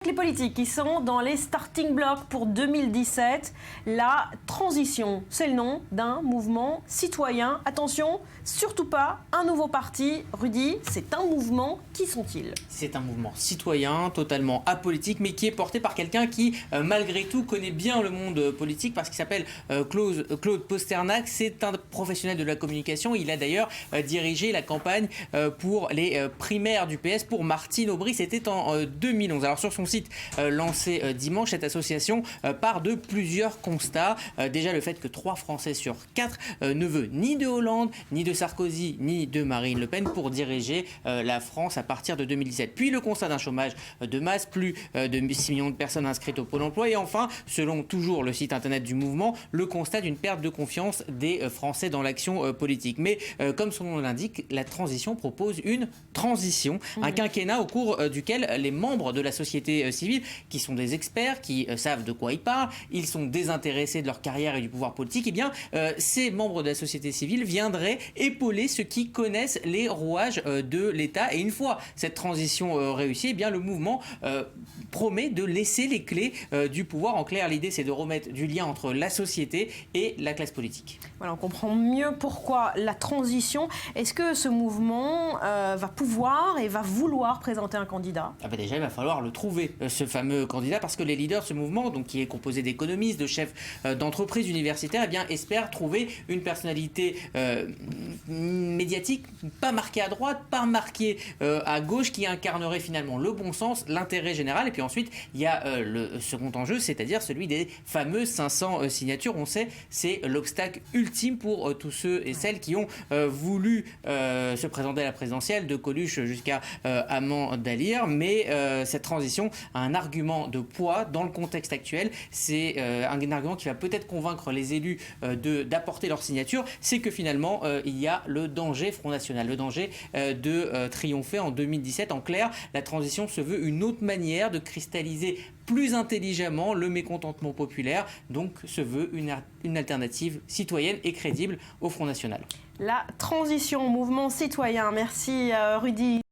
Les politiques qui sont dans les starting blocks pour 2017, la transition, c'est le nom d'un mouvement citoyen. Attention, surtout pas un nouveau parti. Rudy, c'est un mouvement. Qui sont-ils? C'est un mouvement citoyen, totalement apolitique, mais qui est porté par quelqu'un qui, malgré tout, connaît bien le monde politique parce qu'il s'appelle Claude Posternac. C'est un professionnel de la communication. Il a d'ailleurs dirigé la campagne pour les primaires du PS pour Martine Aubry. C'était en 2011. Alors sur son site lancé dimanche, cette association part de plusieurs constats. Déjà le fait que 3 Français sur 4 ne veulent ni de Hollande, ni de Sarkozy, ni de Marine Le Pen pour diriger la France à partir de 2017. Puis le constat d'un chômage de masse, plus de 6 millions de personnes inscrites au Pôle emploi. Et enfin, selon toujours le site internet du mouvement, le constat d'une perte de confiance des Français dans l'action politique. Mais comme son nom l'indique, la transition propose une transition, un quinquennat au cours duquel les membres de la société civile, qui sont des experts, qui savent de quoi ils parlent, ils sont désintéressés de leur carrière et du pouvoir politique, et bien ces membres de la société civile viendraient épauler ceux qui connaissent les rouages de l'État. Et une fois cette transition réussie, eh bien le mouvement promet de laisser les clés du pouvoir. En clair, l'idée c'est de remettre du lien entre la société et la classe politique. Voilà, on comprend mieux pourquoi la transition. Est-ce que ce mouvement va pouvoir et va vouloir présenter un candidat? Déjà, il va falloir le trouver, ce fameux candidat, parce que les leaders de ce mouvement, donc, qui est composé d'économistes, de chefs d'entreprises universitaires, eh bien, espèrent trouver une personnalité médiatique, pas marquée à droite, pas marquée à gauche, qui incarnerait finalement le bon sens, l'intérêt général. Et puis ensuite, il y a le second enjeu, c'est-à-dire celui des fameuses 500 signatures. On sait, c'est l'obstacle ultime pour tous ceux et celles qui ont voulu se présenter à la présidentielle, de Coluche jusqu'à Amand-Dalir. Mais cette transition a un argument de poids dans le contexte actuel. C'est un argument qui va peut-être convaincre les élus d'apporter leur signature. C'est que finalement, il y a le danger Front National, le danger de triompher en 2017. En clair, la transition se veut une autre manière de cristalliser plus intelligemment le mécontentement populaire, donc se veut une alternative citoyenne et crédible au Front National. La transition, mouvement citoyen. Merci Rudy.